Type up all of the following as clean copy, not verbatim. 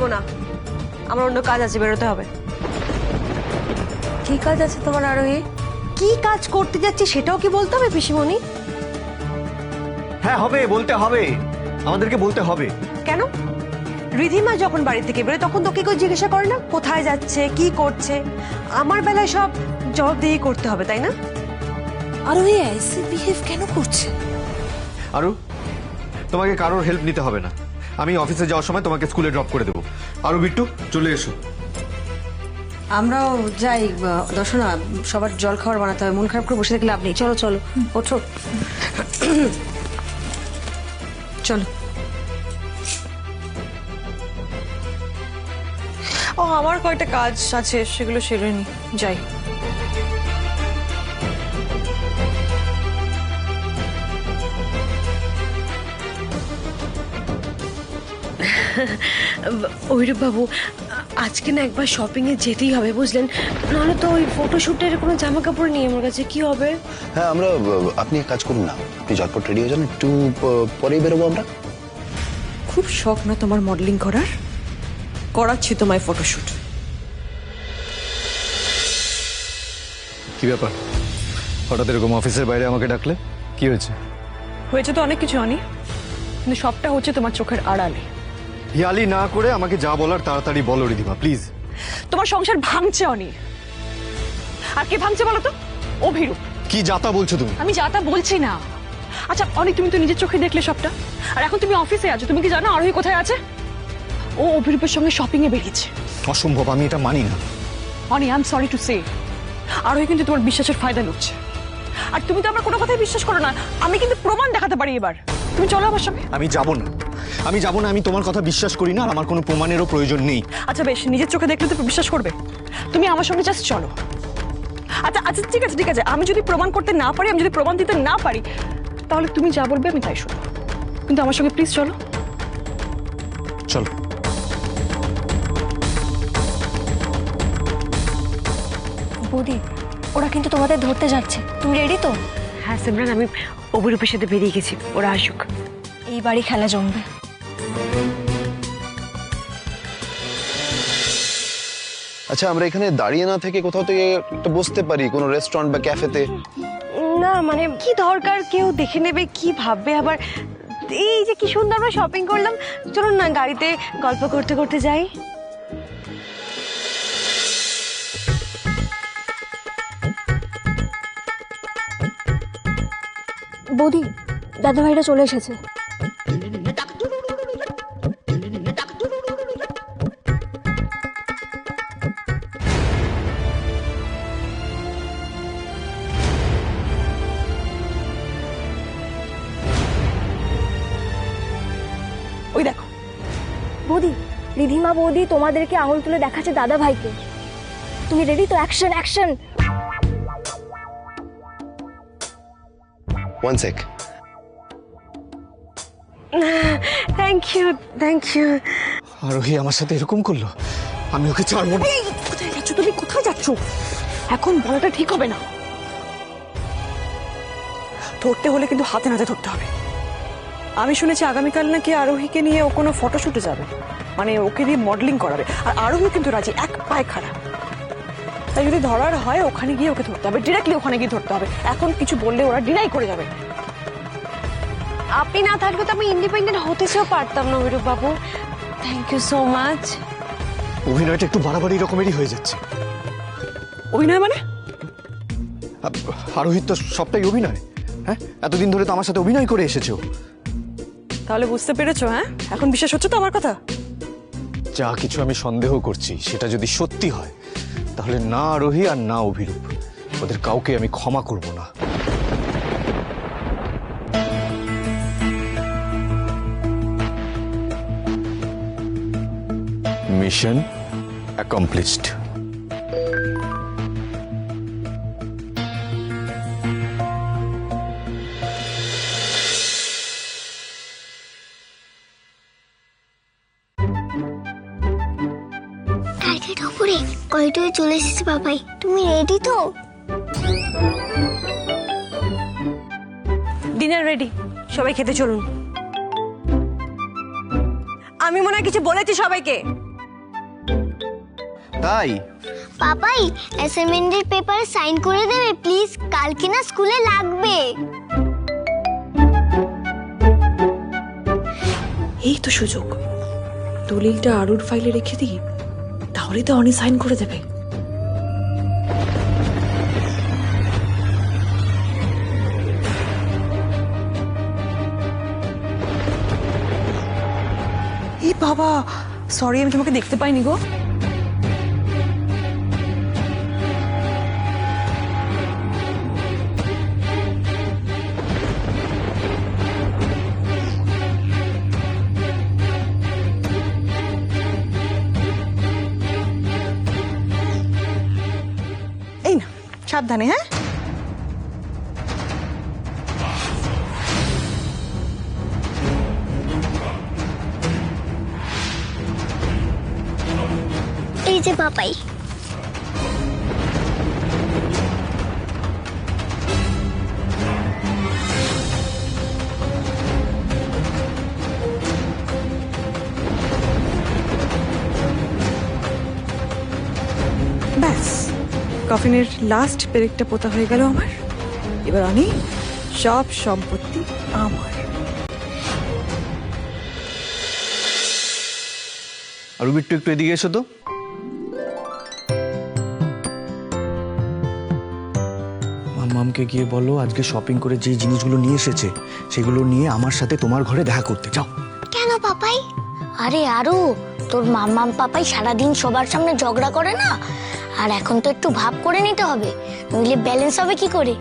পারবো না, আমার অন্য কাজ আছে, বেরোতে হবে। কি কাজ আছে তোমার আরোহী? কি কাজ করতে যাচ্ছি সেটাও কি বলতে হবে পিসিমণি? হ্যাঁ হবে, বলতে হবে, আমাদেরকে বলতে হবে। কেন? রিধিমা যখন বাড়ি থেকে বেরোয় তখন তোকে কেউ জিজ্ঞাসা করে না কোথায় যাচ্ছে, কি করছে? আমার বেলায় সব জবাবদিহি করতে হবে, তাই না? আরোহী ऐसे বিহেভ কেন করছে? আরু, তোমাকে কারোর হেল্প নিতে হবে না, আমি অফিসে যাওয়ার সময় তোমাকে স্কুলে ড্রপ করে দেবো। আরু বিট্টু, চলে এসো। আমরাও যাই দর্শনা, সবার জল খাবার বানাতে হবে, মন খারাপ করে বসে থাকলে লাভ নেই। চলো চলো ওঠো। চলো। ও আমার কয়টা কাজ আছে, সেগুলো সেরে নি, যাই। অভিরূপ বাবু, আজকে না একবার শপিং এ যেতেই হবে, বুঝলেন? নাহলে তো ওই ফটোশুটের কোনো জামা কাপড় নেই আমার কাছে, কি হবে? হ্যাঁ আমরা, আপনি এক কাজ করুন না, আপনি ঝটপট রেডি হয়ে যান, একটু পরেই বেরোবো আমরা। খুব শখ না তোমার মডেলিং করার? করাচ্ছি তোমায় ফটোশুট। কি ব্যাপার, হঠাৎ এরকম অফিসের বাইরে আমাকে ডাকলে? কি হয়েছে? হয়েছে তো অনেক কিছু অনি, কিন্তু সবটা হচ্ছে তোমার চোখের আড়ালে। হিয়ালি না করে আমাকে যা বলার তাড়াতাড়ি বলো রিধিমা, প্লিজ। তোমার সংসার ভাঙছে অনি। আর কে ভাঙছে বলো তো? অভিরূপ। কি যাতা বলছো তুমি? আমি যা তা বলছি না। আচ্ছা অনি, তুমি তো নিজের চোখে দেখলে সবটা, আর এখন তুমি অফিসে আছো, তুমি কি জানো আরোহী কোথায় আছে? ও অভিরূপের সঙ্গে শপিং এ বেরিয়েছে। অসম্ভব, আমি এটা মানি না। Ani, I am sorry to say, Arohi কিন্তু তোমার বিশ্বাসের ফায়দা লুটছে। আর তুমি তো আমার কোনো কথাই বিশ্বাস করো না, আমি কিন্তু প্রমাণ দেখাতে পারি এবার। তুমি চলো আমার সঙ্গে। আমি যাব না, আমি যাব না, আমি তোমার কথা বিশ্বাস করি না, আর আমার কোনো প্রমাণেরও প্রয়োজন নেই। আচ্ছা বেশ, নিজের চোখে দেখলে তো বিশ্বাস করবে। তুমি আমার সঙ্গে জাস্ট চলো। আচ্ছা আচ্ছা ঠিক আছে ঠিক আছে, আমি যদি প্রমাণ করতে না পারি, আমি যদি প্রমাণ দিতে না পারি, তাহলে তুমি যা বলবে আমি তাই শুনবো, কিন্তু আমার সঙ্গে প্লিজ চলো। চলো। বৌদি, ওরা কিন্তু তোমাদের ধরতে যাচ্ছে, তুমি রেডি তো? হ্যাঁ সিমরান, আমি অভিরূপের সাথে বেরিয়ে গেছি, ওরা আসুক। এই বাড়ি খেলা জমবে। আচ্ছা আমরা এখানে দাঁড়িয়ে না থেকে কোথাও থেকে একটা বসতে পারি, কোনো রেস্টুরেন্ট বা ক্যাফেতে। না মানে কি দরকার, কেউ দেখে নেবে, কি ভাববে আবার? এই যে কি সুন্দর আমরা শপিং করলাম, চলুন না গাড়িতে গল্প করতে করতে যাই। বৌদি, দাদা ভাইরা চলে এসেছে। ওই দেখো। বৌদি, রিধিমা বৌদি তোমাদেরকে আঙুল তুলে দেখাচ্ছে দাদা ভাইকে। তুমি রেডি তো? Action action. One sec. Thank you, thank you. Arohi আমার সাথে এরকম করলো, আমি ওকে ছাড়বো না। কোথায় যাচ্ছ তুমি, কোথায় যাচ্ছ? এখন বলাটা ঠিক হবে না। ধরতে হলে কিন্তু হাতে নাতে ধরতে হবে। আমি শুনেছি আগামীকাল নাকি আরোহীকে নিয়ে ও কোনো ফটোশুটে যাবে, মানে ওকে দিয়ে মডেলিং করাবে, আর আরোহী কিন্তু রাজি, এক পায়ে খাড়া। তাই যদি ধরার হয় ওখানে গিয়ে ওকে ধরতে হবে, ডিরেক্টলি ওখানে গিয়ে ধরতে হবে। এখন কিছু বললে ওরা ডিনাই করে যাবে। আপনি না থাকলে তো আমি ইন্ডিপেন্ডেন্ট হতে চেয়েও পারতাম না অভিরূপ বাবু। Thank you so much. অভিনয়টা একটু বাড়াবাড়ি রকমেরই হয়ে যাচ্ছে। অভিনয় মানে? আরোহিত তো সবটাই অভিনয়। হ্যাঁ, এতদিন ধরে তো আমার সাথে অভিনয় করে এসেছো। তাহলে বুঝতে পেরেছো? হ্যাঁ, এখন বিশ্বাস হচ্ছে তো আমার কথা? যা কিছু আমি সন্দেহ করছি সেটা যদি সত্যি হয়, তাহলে না আরোহী আর না অভিরূপ, ওদের কাউকে আমি ক্ষমা করব না। Mission accomplished. টার্গেট উপরে কয়টায় চলে এসেছে বাবাই, তুমি রেডি তো? ডিনার রেডি, সবাই খেতে চলুন। আমি মনে হয় কিছু বলেছি সবাইকে। তাই পাপাই অ্যাসাইনমেন্টের পেপারে সাইন করে দেবে প্লিজ, কালকে না স্কুলে লাগবে। এই তো সুযোগ, দলিলটা আরুর ফাইলে রেখে দিই, তাহলেই তো অনি সাইন করে দেবে। এই বাবা, সরি আমি তোমাকে দেখতে পাইনি গো। এই না, সাবধানে। হ্যাঁ, এই যে পাপাই, ব্যাস কফিনের লাস্ট পেরেকটা পোতা হয়ে গেল আমার। এবার আমি সব সম্পত্তি আমার। আর বিট্টু একটু এদিকে এসো তো। মামকে গিয়ে বলো আজকে শপিং করে যে জিনিসগুলো নিয়ে এসেছে সেগুলো নিয়ে আমার সাথে তোমার ঘরে দেখা করতে যাও। কেন পাপাই? আরে আরু, তোর মাম্মাম পাপাই সারাদিন সবার সামনে ঝগড়া করে না, আর এখন তো একটু ভাব করে নিতে হবে, নইলে ব্যালেন্স হবে কি করে।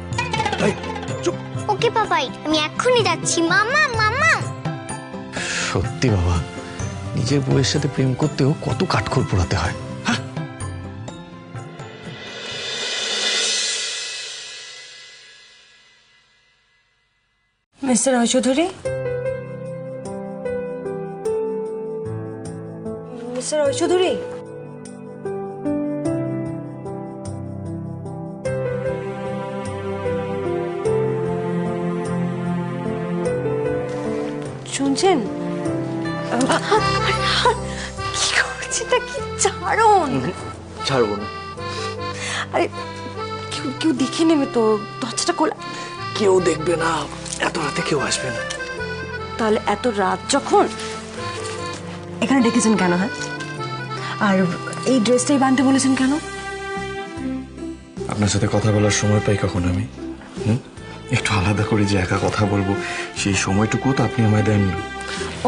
এই, চুপ। ওকে পাপাই, আমি এক্ষুনি যাচ্ছি। মাম্মা মাম্মা। সত্যি বাবা, নিজের বউয়ের সাথে প্রেম করতেও কত কাঠখড় পোড়াতে হয়। মিস্টার রায়চৌধুরী, মিস্টার রায়চৌধুরী, শুনছেন? কি করছিটা কি চারণ? ছাড়বো না। আরে কেউ কেউ দেখে নেবে তো, দরজাটা খোলা। কেউ দেখবে না, এত রাতে কেউ আসবে না। তাহলে এত রাত যখন, এখানে ডেকেছেন কেন? হ্যাঁ, আর এই ড্রেসটাই বানতে বলেছেন কেন? আপনার সাথে কথা বলার সময় পাই কখন আমি? একটু আলাদা করে যে একা কথা বলবো সেই সময়টুকু তো আপনি আমায় দেন না।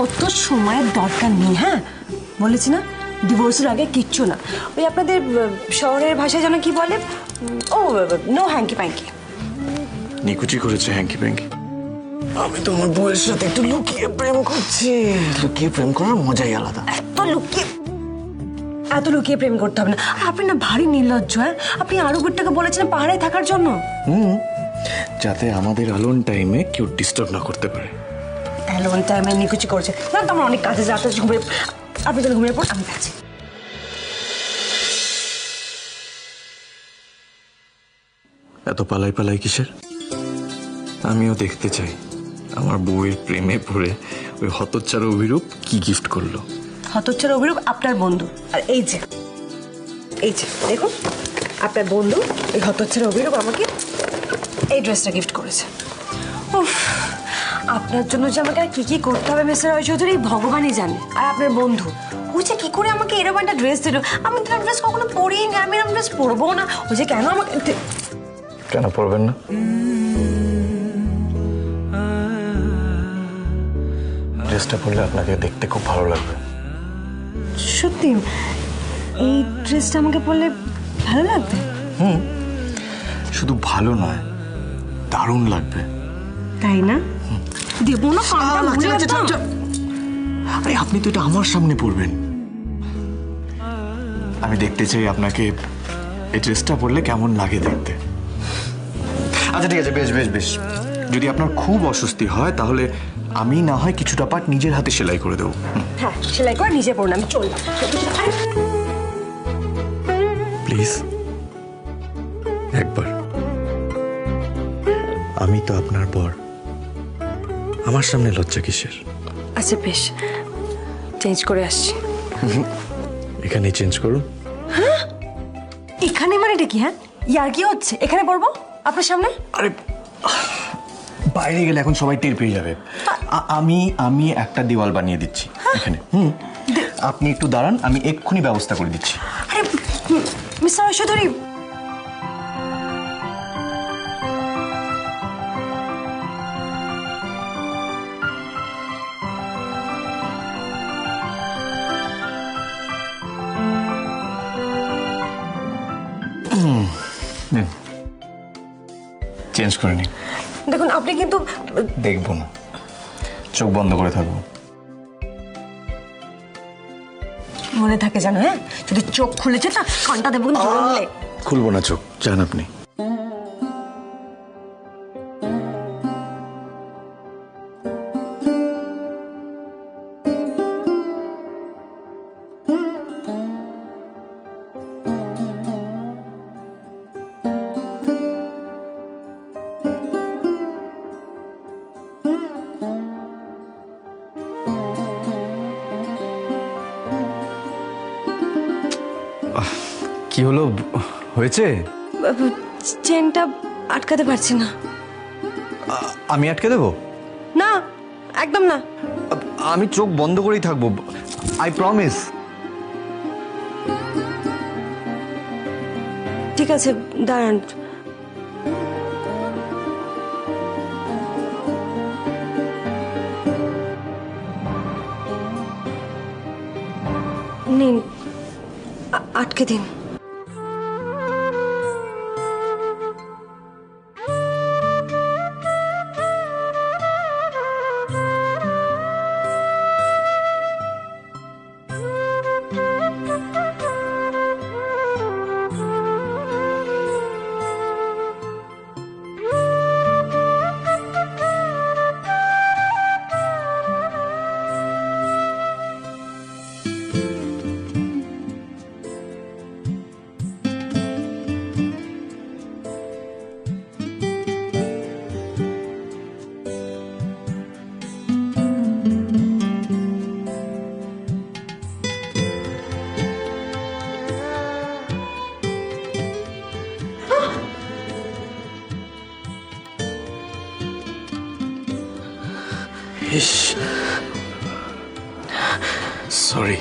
অত সময়ের দরকার নেই। হ্যাঁ, বলেছি না, ডিভোর্সের আগে কিচ্ছু না। ওই আপনাদের শহরের ভাষায় যেন কি বলে, ও নো হ্যাঙ্কি প্যাঙ্কি। নিকুচি করেছে হ্যাঙ্কি প্যাঙ্কি। আমি তো আমার বউয়ের সাথে একটু লুকিয়ে প্রেম করছি। লুকিয়ে প্রেম করার মজাই আলাদা। এত লুকিয়ে প্রেম করতে হবে না। আপনি না ভারী নির্লজ্জ। হ্যাঁ, আপনি আরো গুটটাকে বলেছেন পাহাড়ে থাকার জন্য, যাতে আমাদের অ্যালোন টাইমে কেউ ডিস্টার্ব না করতে পারে। অ্যালোন টাইমে নিকুচি করছে না তো। আমার অনেক কাজে যাতে ঘুমিয়ে, আপনি যেন ঘুমিয়ে পড়, আমি আছি। এত পালাই পালাই কিসের? আমিও দেখতে চাই আমার বউয়ের প্রেমে পড়ে ওই হতচ্ছাড়া অভিরূপ কি গিফট করলো। হতচ্ছাড়া অভিরূপ আপনার বন্ধু, আর এই যে দেখুন, আপনার বন্ধু এই হতচ্ছাড়া অভিরূপ আমাকে এই ড্রেসটা গিফট করেছে। উফ, আপনার জন্য যে আমাকে আর কি কি করতে হবে মিস্টার রায়চৌধুরী, ভগবানই জানে। আর আপনার বন্ধু ওই যে কি করে আমাকে এরকম একটা ড্রেস দিল, আমি তো ড্রেস কখনো পরিনি, আমি এরকম ড্রেস পরবো না। ওই যে কেন আমাকে, কেন পড়বেন না? ড্রেসটা পরলে আপনাকে দেখতে খুব ভালো লাগবে। সত্যি এই ড্রেসটা আমাকে পরলে ভালো লাগবে? শুধু ভালো নয়, দারুণ লাগবে। তাই না? দেবো না কানটা মুড়ে একদম। আরে আপনি তো এটা আমার সামনে পরবেন। আমি দেখতে চাই আপনাকে এই ড্রেসটা পরলে কেমন লাগে দেখতে। আচ্ছা ঠিক আছে, বেশ বেশ বেশ। যদি আপনার খুব অস্বস্তি হয় তাহলে আমি না হয় কিছুটা পার্ট নিজের হাতে সেলাই করে দেবো। হ্যাঁ, সেলাই করে নিজে পড়ুন, আমি চললাম। প্লিজ একবার। আমি তো আপনার বর, আমার সামনে লজ্জা কিসের? আচ্ছা বেশ, চেঞ্জ করে আসছি। এখানে চেঞ্জ করুন। হ্যাঁ, এখানে মানে এটা কি? হ্যাঁ, ইয়ার কি হচ্ছে? এখানে পড়বো আপনার সামনে? আরে বাইরে গেলে এখন সবাই টের পেয়ে যাবে। আমি আমি একটা দেওয়াল বানিয়ে দিচ্ছি এখানে। আপনি একটু দাঁড়ান, আমি এক্ষুনি ব্যবস্থা করে দিচ্ছি। আরে মিস্টার ঐশ্বধরী, চেঞ্জ করে নিন। দেখুন আপনি কিন্তু দেখবো না, চোখ বন্ধ করে থাকবো। মনে থাকে জানো, হ্যাঁ যদি চোখ খুলেছে না কানটা দেবো কিন্তু জোরে বলে। খুলবো না চোখ, যান আপনি। কি হলো, হয়েছে? চেনটা আটকাতে পারছি না। আমি আটকে দেবো? না, একদম না। আমি চোখ বন্ধ করেই থাকবো, আই প্রমিস। ঠিক আছে, দাঁড়ান। নিন, আটকে দিন। সরি।